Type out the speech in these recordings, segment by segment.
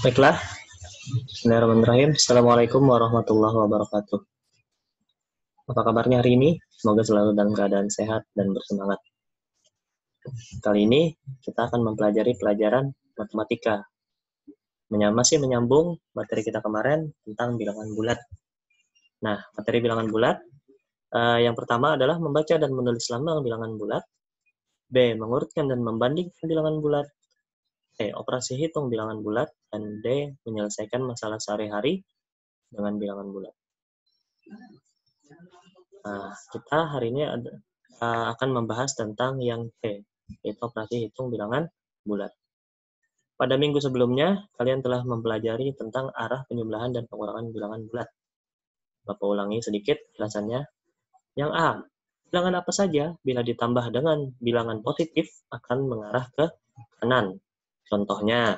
Baiklah, bismillahirrahmanirrahim. Assalamualaikum warahmatullahi wabarakatuh. Apa kabarnya hari ini? Semoga selalu dalam keadaan sehat dan bersemangat. Kali ini kita akan mempelajari pelajaran matematika. Masih menyambung materi kita kemarin tentang bilangan bulat. Nah, materi bilangan bulat yang pertama adalah membaca dan menulis lambang bilangan bulat. B. Mengurutkan dan membandingkan bilangan bulat. C. Operasi hitung bilangan bulat. Dan D. Menyelesaikan masalah sehari-hari dengan bilangan bulat. Nah, kita hari ini akan membahas tentang yang C, yaitu operasi hitung bilangan bulat. Pada minggu sebelumnya, kalian telah mempelajari tentang arah penjumlahan dan pengurangan bilangan bulat. Bapak ulangi sedikit penjelasannya. Yang A, bilangan apa saja bila ditambah dengan bilangan positif akan mengarah ke kanan. Contohnya,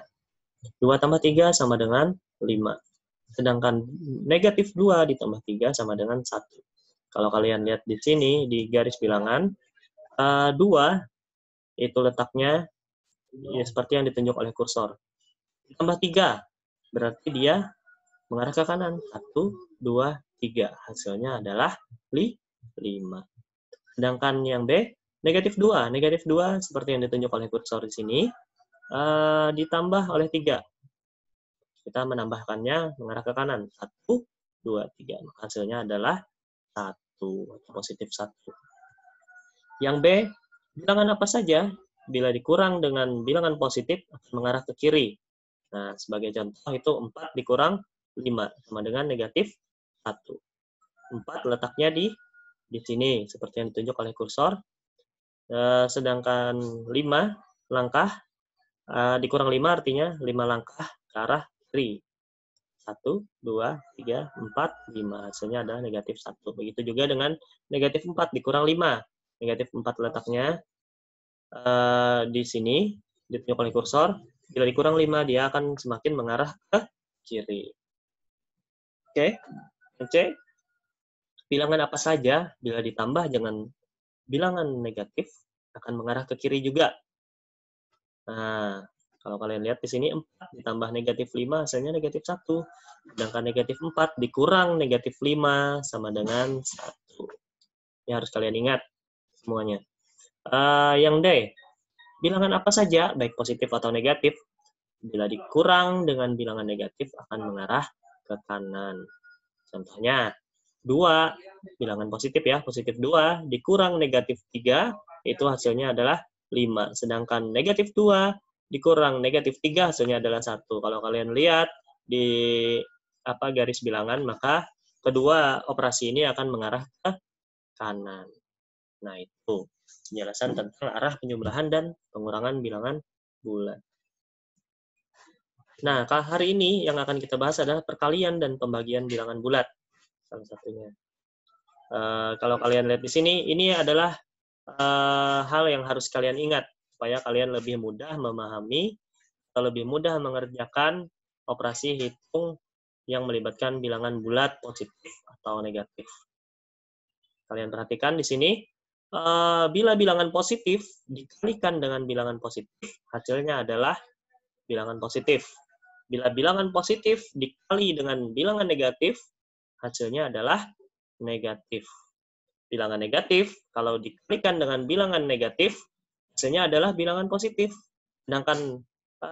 2 tambah 3 sama dengan 5. Sedangkan negatif 2 ditambah 3 sama dengan 1. Kalau kalian lihat di sini, di garis bilangan, 2 itu letaknya ya, seperti yang ditunjuk oleh kursor. Ditambah 3, berarti dia mengarah ke kanan. 1, 2, 3. Hasilnya adalah 5. Sedangkan yang B, negatif 2. Negatif 2 seperti yang ditunjuk oleh kursor di sini, ditambah oleh 3. Kita menambahkannya mengarah ke kanan. 1, 2, 3. Maka hasilnya adalah 1, positif 1. Yang B, bilangan apa saja bila dikurang dengan bilangan positif akan mengarah ke kiri. Nah, sebagai contoh itu 4 dikurang 5 sama dengan negatif 1. 4 letaknya di sini, seperti yang ditunjuk oleh kursor. Sedangkan 5 langkah, dikurang 5 artinya 5 langkah ke arah kiri. 1, 2, 3, 4, 5. Hasilnya adalah negatif 1. Begitu juga dengan negatif 4 dikurang 5. Negatif 4 letaknya di sini, ditunjuk oleh kursor. Bila dikurang 5, dia akan semakin mengarah ke kiri. Oke, C. Bilangan apa saja bila ditambah dengan bilangan negatif akan mengarah ke kiri juga. Nah, kalau kalian lihat di sini 4 ditambah negatif 5 hasilnya negatif 1. Sedangkan negatif 4 dikurang negatif 5 sama dengan 1. Ini harus kalian ingat semuanya. Yang D, bilangan apa saja, baik positif atau negatif, bila dikurang dengan bilangan negatif akan mengarah ke kanan. Contohnya, 2, bilangan positif ya, positif 2, dikurang negatif 3, itu hasilnya adalah 5. Sedangkan negatif 2, dikurang negatif 3, hasilnya adalah 1. Kalau kalian lihat di garis bilangan, maka kedua operasi ini akan mengarah ke kanan. Nah, itu penjelasan tentang arah penjumlahan dan pengurangan bilangan bulat. Nah, hari ini yang akan kita bahas adalah perkalian dan pembagian bilangan bulat. Salah satunya. Kalau kalian lihat di sini, ini adalah hal yang harus kalian ingat supaya kalian lebih mudah memahami atau lebih mudah mengerjakan operasi hitung yang melibatkan bilangan bulat positif atau negatif. Kalian perhatikan di sini, bila bilangan positif dikalikan dengan bilangan positif, hasilnya adalah bilangan positif. Bila bilangan positif dikali dengan bilangan negatif, hasilnya adalah negatif. Bilangan negatif, kalau dikalikan dengan bilangan negatif, hasilnya adalah bilangan positif. Sedangkan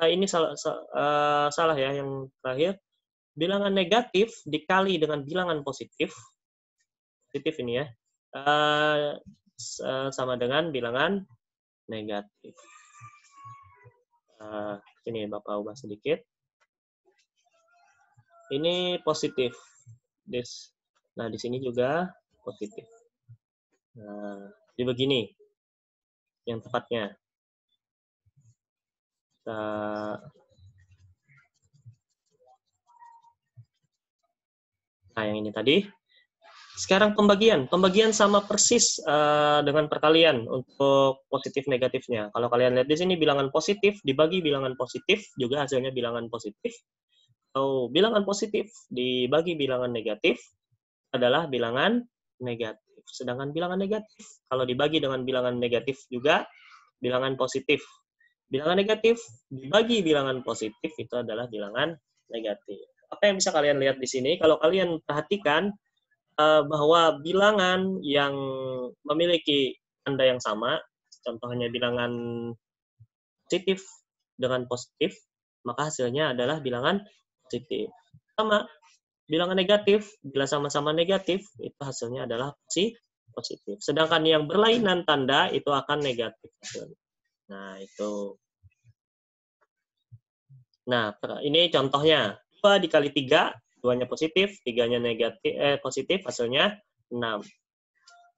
ini salah ya, yang terakhir. Bilangan negatif dikali dengan bilangan positif ini ya, sama dengan bilangan negatif. Ini Bapak ubah sedikit. Ini positif. Nah, di sini juga positif. Nah, jadi begini yang tepatnya. Nah, yang ini tadi. Sekarang pembagian sama persis dengan perkalian untuk positif negatifnya. Kalau kalian lihat di sini bilangan positif dibagi bilangan positif juga hasilnya bilangan positif. Atau bilangan positif dibagi bilangan negatif adalah bilangan negatif. Sedangkan bilangan negatif kalau dibagi dengan bilangan negatif juga bilangan positif. Bilangan negatif dibagi bilangan positif itu adalah bilangan negatif. Apa yang bisa kalian lihat di sini? Kalau kalian perhatikan bahwa bilangan yang memiliki tanda yang sama, contohnya bilangan positif dengan positif, maka hasilnya adalah bilangan positif. Sama, bilangan negatif, bila sama-sama negatif, itu hasilnya adalah positif. Sedangkan yang berlainan tanda, itu akan negatif hasilnya. Nah, itu. Nah, ini contohnya. 2 dikali 3, 2-nya positif, 3-nya negatif, positif, hasilnya 6.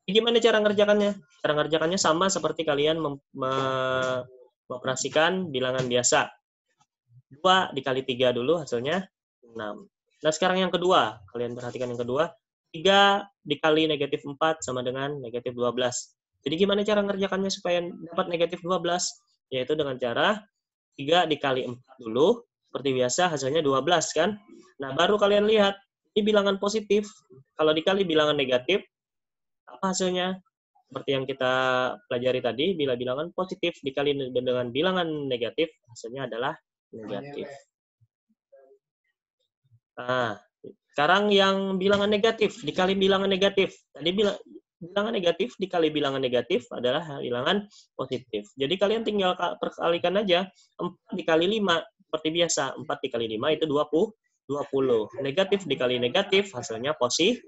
Gimana cara ngerjakannya? Cara ngerjakannya sama seperti kalian mengoperasikan bilangan biasa. 2 dikali 3 dulu, hasilnya 6. Nah, sekarang yang kedua. Kalian perhatikan yang kedua. 3 dikali negatif 4 sama dengan negatif 12. Jadi gimana cara ngerjakannya supaya dapat negatif 12? Yaitu dengan cara 3 dikali 4 dulu. Seperti biasa, hasilnya 12 kan? Nah, baru kalian lihat. Ini bilangan positif. Kalau dikali bilangan negatif, apa hasilnya? Seperti yang kita pelajari tadi, bila bilangan positif dikali dengan bilangan negatif, hasilnya adalah negatif. Nah, sekarang yang bilangan negatif dikali bilangan negatif. Tadi bilangan negatif dikali bilangan negatif adalah bilangan positif. Jadi kalian tinggal perkalikan aja. 4 dikali 5, seperti biasa. 4 dikali 5 itu 20. Negatif dikali negatif, hasilnya positif.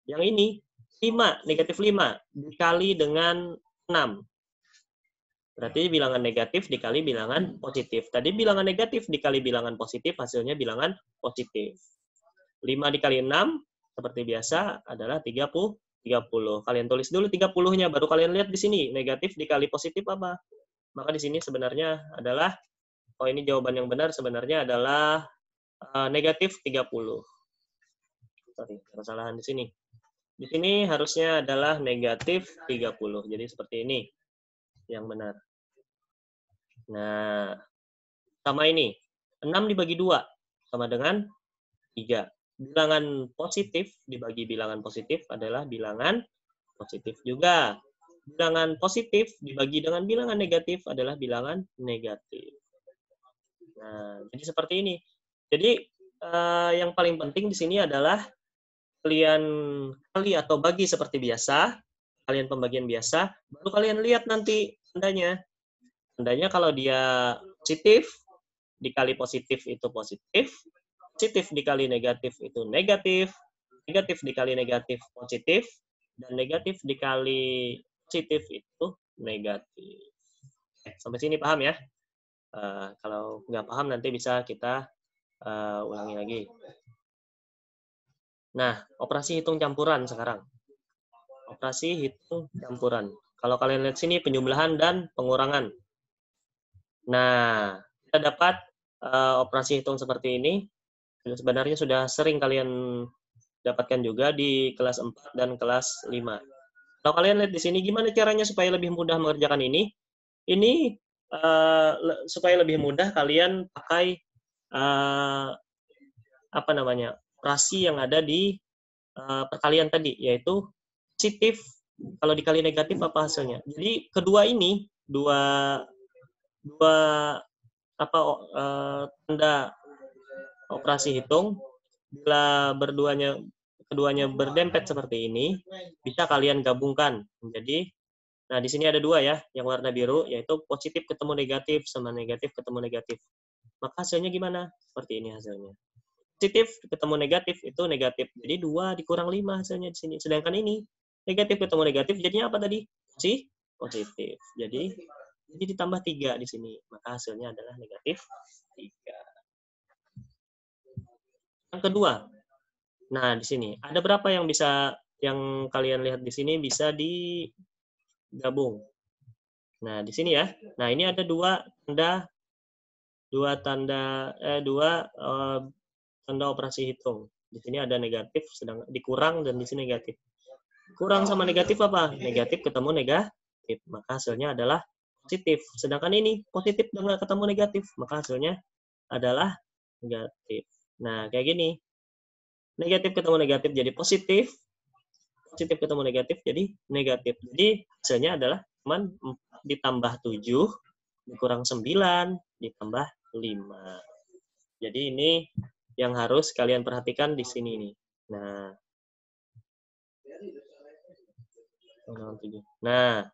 Yang ini, 5, negatif 5, dikali dengan 6. Berarti bilangan negatif dikali bilangan positif. Tadi bilangan negatif dikali bilangan positif, hasilnya bilangan positif. 5 dikali 6, seperti biasa, adalah 30. Kalian tulis dulu 30-nya, baru kalian lihat di sini, negatif dikali positif apa? Maka di sini sebenarnya adalah, oh ini jawaban yang benar sebenarnya adalah negatif 30. Sorry, kesalahan di sini. Di sini harusnya adalah negatif 30. Jadi seperti ini yang benar. Nah, sama ini. 6 dibagi 2 sama dengan 3. Bilangan positif dibagi bilangan positif adalah bilangan positif juga. Bilangan positif dibagi dengan bilangan negatif adalah bilangan negatif. Nah, jadi seperti ini. Jadi yang paling penting di sini adalah kalian kali atau bagi seperti biasa, kalian pembagian biasa, baru kalian lihat nanti tandanya. Tandanya kalau dia positif, dikali positif itu positif, positif dikali negatif itu negatif, negatif dikali negatif positif, dan negatif dikali positif itu negatif. Sampai sini paham ya? Kalau nggak paham nanti bisa kita ulangi lagi. Nah, operasi hitung campuran sekarang. Operasi hitung campuran. Kalau kalian lihat sini penjumlahan dan pengurangan. Nah, kita dapat operasi hitung seperti ini. Sebenarnya sudah sering kalian dapatkan juga di kelas 4 dan kelas 5. Kalau kalian lihat di sini, gimana caranya supaya lebih mudah mengerjakan ini? Ini supaya lebih mudah kalian pakai operasi yang ada di perkalian tadi, yaitu positif. Kalau dikali negatif apa hasilnya? Jadi kedua ini, dua tanda operasi hitung, bila keduanya berdempet seperti ini, bisa kalian gabungkan menjadi, nah di sini ada 2 ya, yang warna biru, yaitu positif ketemu negatif sama negatif ketemu negatif. Maka hasilnya gimana? Seperti ini hasilnya. Positif ketemu negatif itu negatif. Jadi 2 dikurang 5 hasilnya di sini. Sedangkan ini negatif ketemu negatif jadinya apa tadi? Positif. Jadi ditambah 3 di sini. Maka hasilnya adalah negatif 3. Yang kedua. Nah, di sini ada berapa yang kalian lihat di sini bisa digabung. Nah, di sini ya. Nah, ini ada dua tanda operasi hitung. Di sini ada negatif, sedang dikurang, dan di sini negatif. Kurang sama negatif apa? Negatif ketemu negatif. Maka hasilnya adalah positif. Sedangkan ini positif dengan ketemu negatif. Maka hasilnya adalah negatif. Nah, kayak gini. Negatif ketemu negatif jadi positif. Positif ketemu negatif jadi negatif. Jadi hasilnya adalah cuma 4. ditambah 7 dikurang 9 ditambah 5. Jadi ini yang harus kalian perhatikan di sini nih. Nah,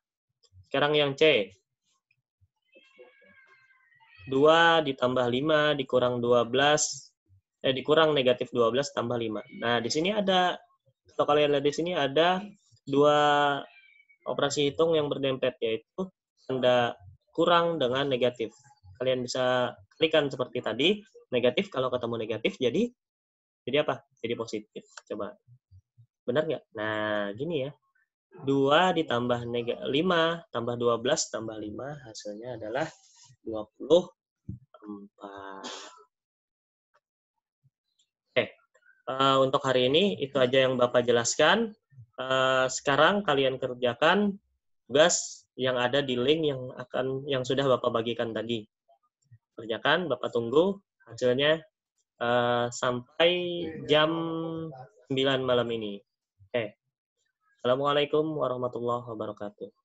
sekarang yang C. 2 ditambah 5 dikurang 12 dikurang negatif 12 tambah 5. Nah, di sini ada, kalau kalian lihat di sini ada dua operasi hitung yang berdempet, yaitu tanda kurang dengan negatif. Kalian bisa kalikan seperti tadi, negatif kalau ketemu negatif jadi apa? Jadi positif. Coba. Benar nggak? Nah, gini ya. 2 ditambah 5 tambah 12 tambah 5 hasilnya adalah 24. Untuk hari ini itu aja yang Bapak jelaskan. Sekarang kalian kerjakan tugas yang ada di link yang sudah Bapak bagikan tadi. Kerjakan, Bapak tunggu hasilnya sampai jam 9 malam ini. Assalamualaikum warahmatullahi wabarakatuh.